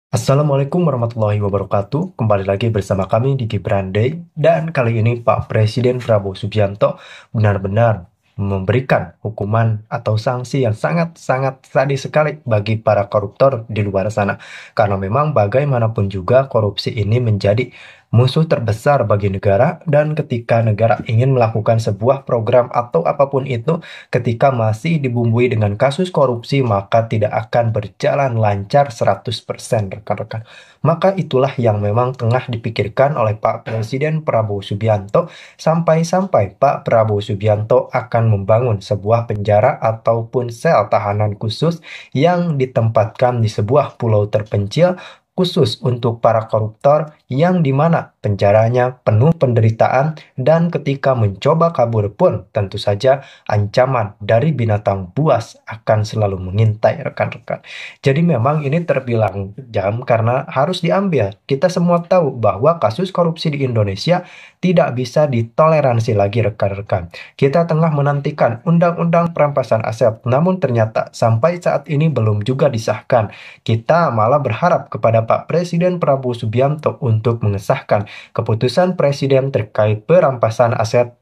Assalamualaikum warahmatullahi wabarakatuh. Kembali lagi bersama kami di Gibran Day. Dan kali ini Pak Presiden Prabowo Subianto benar-benar memberikan hukuman atau sanksi yang sangat-sangat sadis sekali bagi para koruptor di luar sana. Karena memang bagaimanapun juga korupsi ini menjadi musuh terbesar bagi negara, dan ketika negara ingin melakukan sebuah program atau apapun itu, ketika masih dibumbui dengan kasus korupsi, maka tidak akan berjalan lancar 100% rekan-rekan. Maka itulah yang memang tengah dipikirkan oleh Pak Presiden Prabowo Subianto, sampai-sampai Pak Prabowo Subianto akan membangun sebuah penjara ataupun sel tahanan khusus yang ditempatkan di sebuah pulau terpencil khusus untuk para koruptor, yang dimana penjaranya penuh penderitaan, dan ketika mencoba kabur pun tentu saja ancaman dari binatang buas akan selalu mengintai rekan-rekan. Jadi memang ini terbilang jam karena harus diambil. Kita semua tahu bahwa kasus korupsi di Indonesia tidak bisa ditoleransi lagi rekan-rekan. Kita tengah menantikan undang-undang perampasan aset, namun ternyata sampai saat ini belum juga disahkan. Kita malah berharap kepada Pak Presiden Prabowo Subianto untuk mengesahkan keputusan Presiden terkait perampasan aset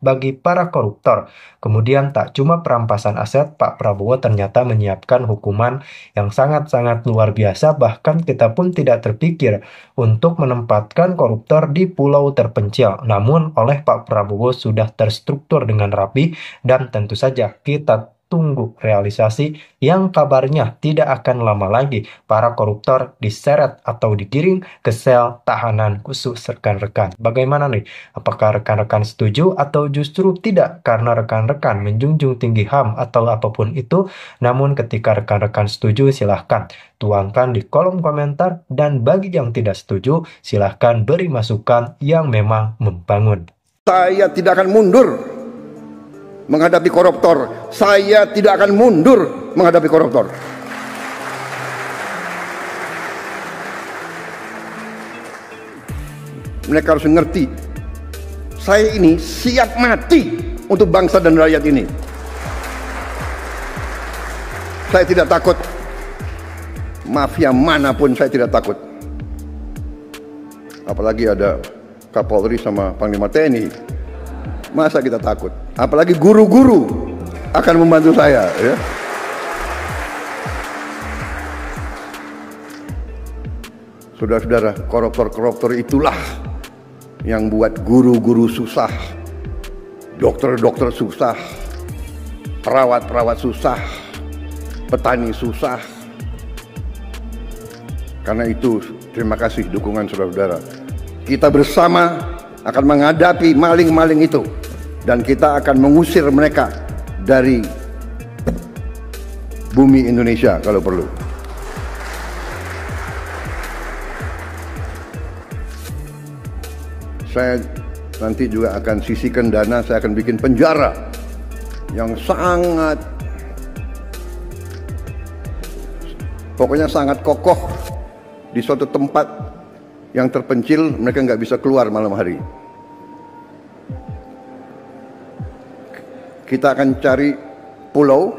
bagi para koruptor. Kemudian tak cuma perampasan aset, Pak Prabowo ternyata menyiapkan hukuman yang sangat-sangat luar biasa, bahkan kita pun tidak terpikir untuk menempatkan koruptor di pulau terpencil. Namun oleh Pak Prabowo sudah terstruktur dengan rapi, dan tentu saja kita tunggu realisasi yang kabarnya tidak akan lama lagi para koruptor diseret atau digiring ke sel tahanan khusus rekan-rekan. Bagaimana nih? Apakah rekan-rekan setuju atau justru tidak karena rekan-rekan menjunjung tinggi HAM atau apapun itu? Namun ketika rekan-rekan setuju, silahkan tuangkan di kolom komentar, dan bagi yang tidak setuju silahkan beri masukan yang memang membangun. Saya tidak akan mundur menghadapi koruptor. Saya tidak akan mundur menghadapi koruptor. Mereka harus mengerti, saya ini siap mati untuk bangsa dan rakyat ini. Saya tidak takut mafia manapun, saya tidak takut. Apalagi ada Kapolri sama Panglima TNI. Masa kita takut? Apalagi guru-guru akan membantu saya, ya. Saudara-saudara, koruptor-koruptor itulah yang buat guru-guru susah, dokter-dokter susah, perawat-perawat susah, petani susah. Karena itu, terima kasih dukungan saudara-saudara. Kita bersama akan menghadapi maling-maling itu, dan kita akan mengusir mereka dari bumi Indonesia kalau perlu. Saya nanti juga akan sisihkan dana, saya akan bikin penjara yang pokoknya sangat kokoh di suatu tempat yang terpencil, mereka nggak bisa keluar malam hari. Kita akan cari pulau,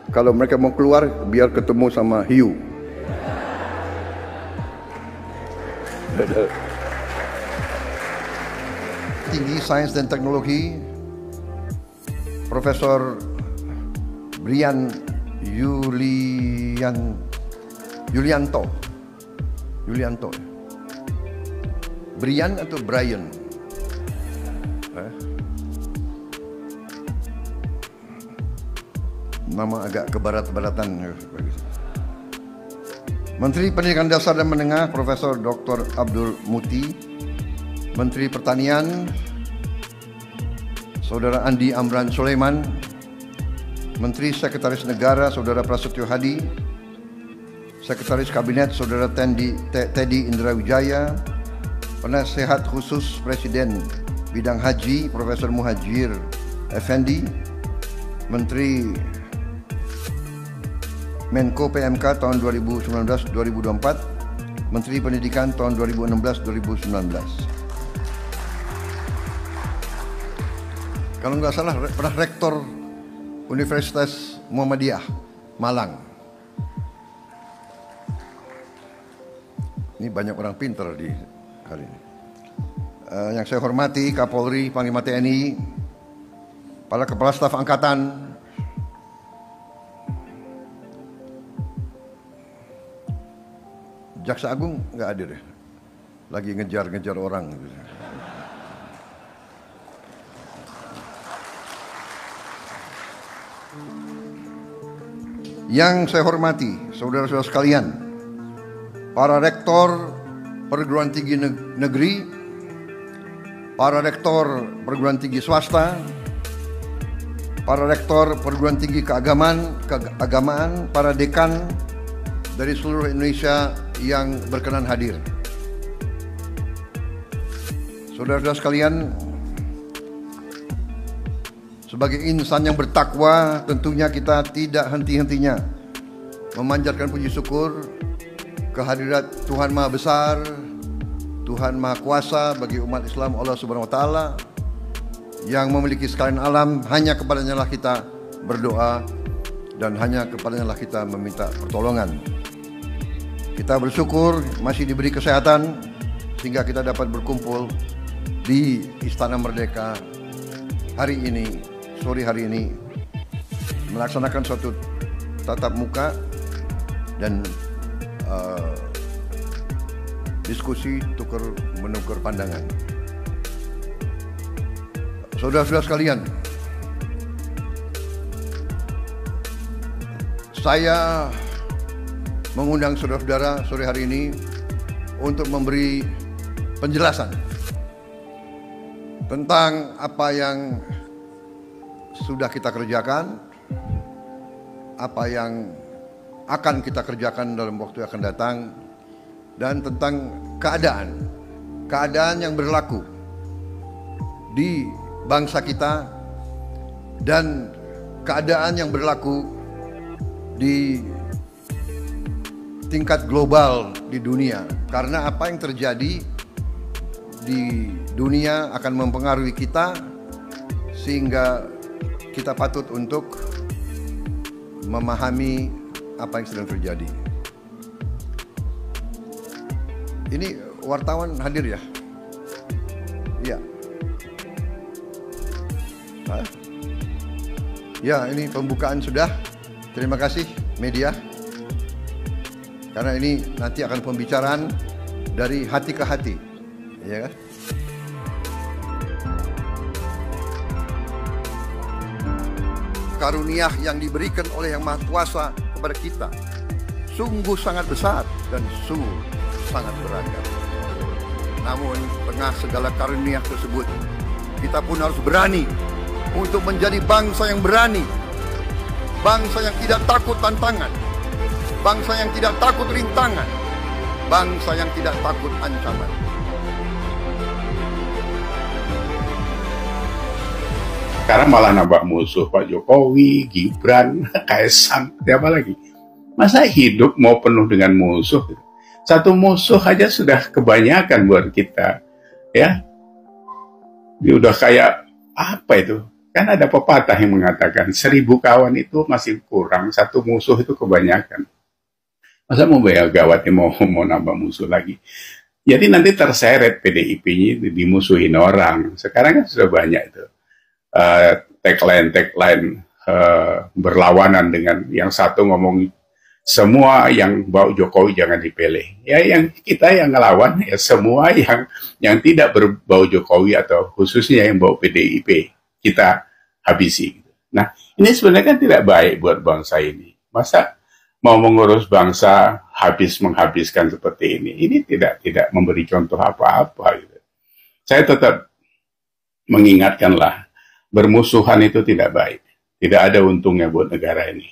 kalau mereka mau keluar biar ketemu sama hiu. Tinggi Sains dan Teknologi Profesor Brian Yulianto. Brian atau Brian? Nama agak kebarat-baratan. Menteri Pendidikan Dasar dan Menengah Profesor Dr. Abdul Muti. Menteri Pertanian Saudara Andi Amran Sulaiman. Menteri Sekretaris Negara Saudara Prasetyo Hadi. Sekretaris Kabinet Saudara Teddy Indra Wijaya. Penasehat Khusus Presiden Bidang Haji Profesor Muhajir Effendi. Menteri Menko PMK tahun 2019-2024, Menteri Pendidikan tahun 2016-2019. Kalau nggak salah pernah Rektor Universitas Muhammadiyah Malang. Ini banyak orang pintar di kali ini. Yang saya hormati Kapolri, Panglima TNI, para Kepala Staf Angkatan, Jaksa Agung nggak hadir ya, lagi ngejar-ngejar orang. Yang saya hormati, saudara-saudara sekalian, para rektor perguruan tinggi negeri, para rektor perguruan tinggi swasta, para rektor perguruan tinggi keagamaan, para dekan dari seluruh Indonesia yang berkenan hadir. Saudara-saudara sekalian, sebagai insan yang bertakwa, tentunya kita tidak henti-hentinya memanjatkan puji syukur kehadirat Tuhan Maha Besar, Tuhan Maha Kuasa bagi umat Islam, Allah Subhanahu wa Ta'ala, yang memiliki sekalian alam. Hanya kepadanya lah kita berdoa dan hanya kepadanya lah kita meminta pertolongan. Kita bersyukur masih diberi kesehatan sehingga kita dapat berkumpul di Istana Merdeka hari ini, sore hari ini, melaksanakan suatu tatap muka dan diskusi menukar pandangan. Saudara-saudara sekalian, saya mengundang saudara-saudara sore hari ini untuk memberi penjelasan tentang apa yang sudah kita kerjakan, apa yang akan kita kerjakan dalam waktu yang akan datang, dan tentang keadaan yang berlaku di bangsa kita dan keadaan yang berlaku di tingkat global di dunia. Karena apa yang terjadi di dunia akan mempengaruhi kita, sehingga kita patut untuk memahami apa yang sedang terjadi. Ini wartawan hadir ya? Iya. Ya, ini pembukaan sudah. Terima kasih media. Karena ini nanti akan pembicaraan dari hati ke hati. Ya kan? Karunia yang diberikan oleh Yang Maha Kuasa kepada kita sungguh sangat besar dan sungguh sangat beragam. Namun tengah segala karunia tersebut, kita pun harus berani untuk menjadi bangsa yang berani, bangsa yang tidak takut tantangan, bangsa yang tidak takut rintangan, bangsa yang tidak takut ancaman. Sekarang malah nambah musuh, Pak Jokowi, Gibran, Kaisang, siapa lagi? Masa hidup mau penuh dengan musuh? Satu musuh aja sudah kebanyakan buat kita, ya. Dia udah kayak apa itu? Kan ada pepatah yang mengatakan 1000 kawan itu masih kurang, satu musuh itu kebanyakan. Masa mau bayar gawatnya mau nambah musuh lagi? Jadi nanti terseret PDIP-nya dimusuhin orang. Sekarang kan sudah banyak itu tagline berlawanan dengan yang satu ngomong semua yang bau Jokowi jangan dipilih. Ya yang kita yang ngelawan ya semua yang tidak berbau Jokowi atau khususnya yang bau PDIP kita habisi. Nah ini sebenarnya kan tidak baik buat bangsa ini. Masa mau mengurus bangsa menghabiskan seperti ini? Ini tidak memberi contoh apa-apa. Gitu. Saya tetap mengingatkanlah bermusuhan itu tidak baik. Tidak ada untungnya buat negara ini.